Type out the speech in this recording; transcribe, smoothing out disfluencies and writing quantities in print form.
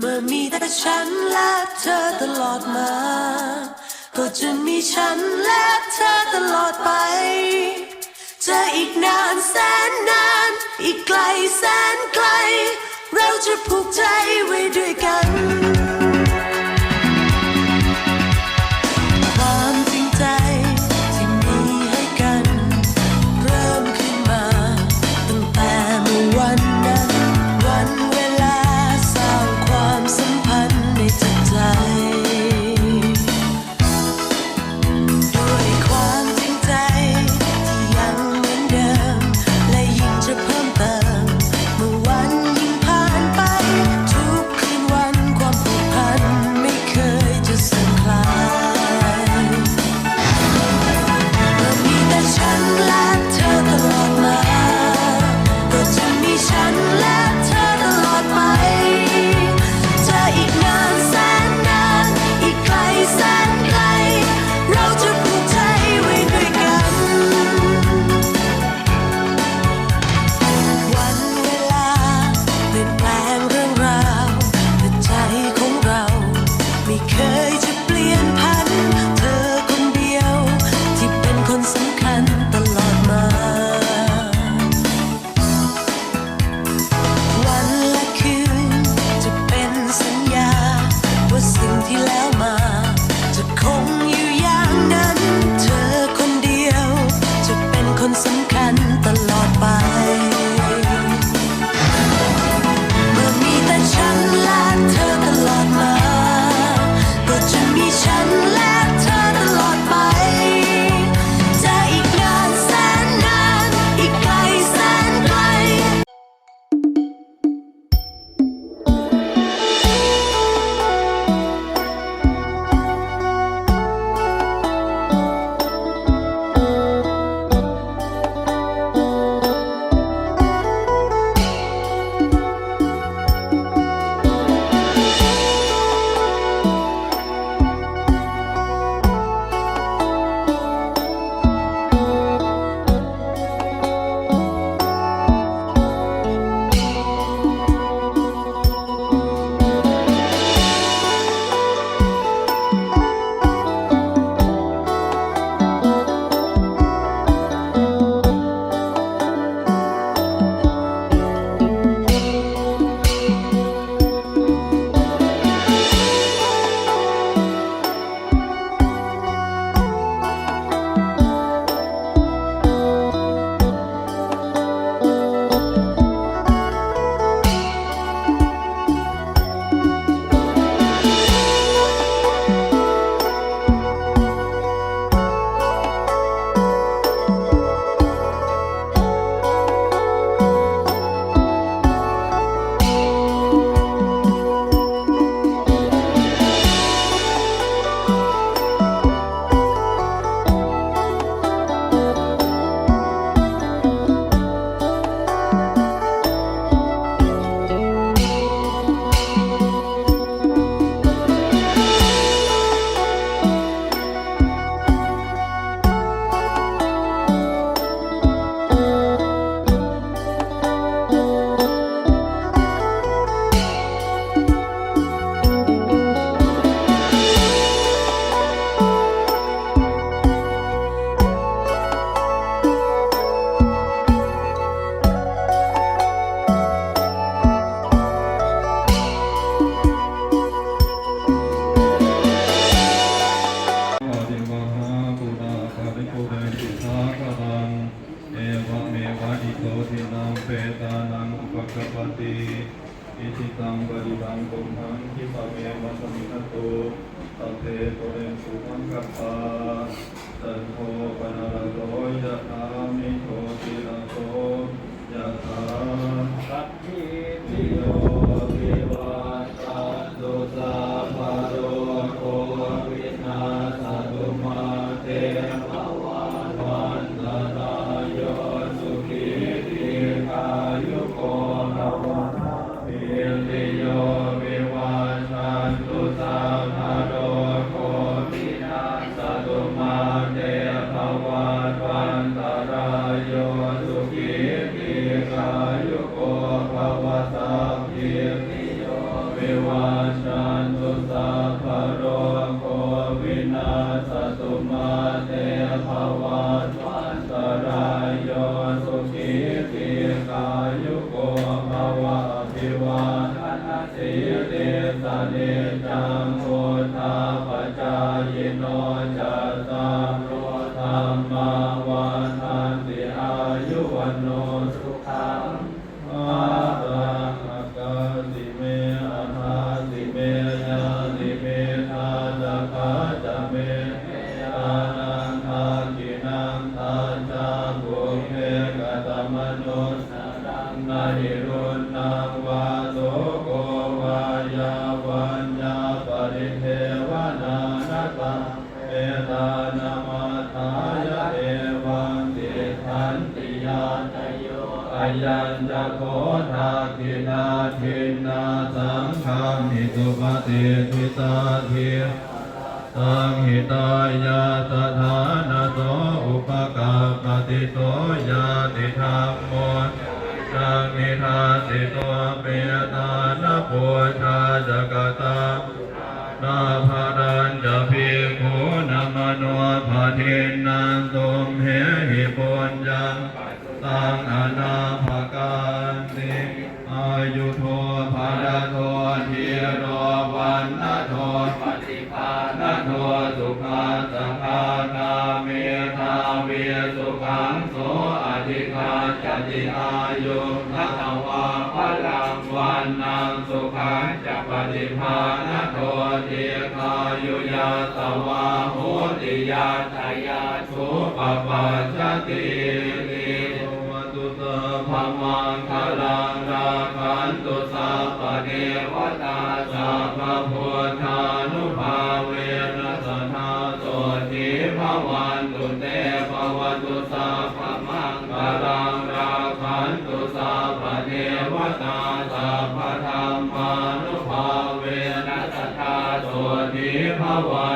เมื่อมีแต่ฉันและเธอตลอดมาก็จะมีฉันและเธอตลอดไปจะอีกนานแสนนานอีกไกลแสนไกลเราจะผูกใจไว้ด้วยกันความจริงใจที่มีให้กันเริ่มขึ้นมาตั้งแต่เมื่อวันนั้นวันเวลาสร้างความสัมพันธ์ในจิตใจด้วยความจริงใจที่ยังเหมือนเดิมและยิ่งจะเพิ่มเติมเมื่อวันยิ่งผ่านไปทุกคืนวันความผูกพันไม่เคยจะสั่นคลายเมื่อมีแต่ฉันและเธอตลอดมาก็จะมีฉันและเธอตลอดไปจะอีกนานแสนนานอีกไกลแสนไกลเราจะผูกใจไว้ด้วยกันวันเวลาเปลี่ยนแปลงเรื่องราวแต่ใจของเราไม่เคยจะเปลี่ยนพันเธอคนเดียวที่เป็นคนสำคัญตลอดมาวันและคืนจะเป็นสัญญาว่าสิ่งที่แล้วมาจะคงอยู่อย่างนั้นเธอคนเดียวจะเป็นคนสำคัญตลอดไปเมื่อมีแต่ฉันและเธอตลอดมาก็จะมีฉันและเธอตลอดไปจะอีกนานแสนนานอีกไกลแสนไกลอิทิตังปฏิตังตุมหังคิปะเมวะสมิทโตสัพเพโตเรนสุขังคัปปาสันโฆปนะระโตยะถามิโชติระโตยะถาสัพพิติโยวิวัชชันตุสัพพะโรโควินาศตุมาเตภวัตวันตรายโยสุขีทีฆายุโกภวะอิติโยวิวัชชันตุสัพพะโรโควินาศตุมาเตภวัตวันตรายโยสุขีทีฆายุโกภวะสัพพิติโย วิวาชันตุสัพพะโรโควินาศตุมาเตภวัตวันตรายโยสุขีทีขายุโกภวะอภิวาทนาสีเตสะเนจังโมทาปจายโนจัตตารโอธรรมาวันทันติอายุวันโนสุขังอาลังอากาสิเมอาหาสิเมยาสิเมทาตะคาจะเมทานังทากินังทาจาบุเพกตมนุสสรังนาหิรุณนังวาโสโกวายาวัญญาปริเทวนานาตังเมตานามาทายะเอวังติทันติยาตโยอายัญจะโคทากินาทินนาสังฆามิตุปฏิทิตาทิสังหิตายาสถานะโสอุปกาปฏิโสยาติธรรมโมสังนิทาติตัวเปตานะปุชาจกตานาภารัญจะภิกขุนามโนภาทินันตุมเหหิปุญญังตังอนาภกันติอายุโทภาลโททีโรวันนะโทปฏิภาณโทสุขาสังฆานาเมธาเวสุขังโสอธิคาจติอายุนัตวาพลังวันนังสุขังจะปฏิภาณโททีคายุยาตวาโหติยาทายาทุปปัจจติตุตาภมังคลังราคันตุสัพพเทวตาสัพพพุทธานุภาเวนัสธาโสติภวันตุเตภวตุสัพพมังคลังราคันตุสัพพเทวตาสัพพธรรมานุภาเวนัสธาโสติภวั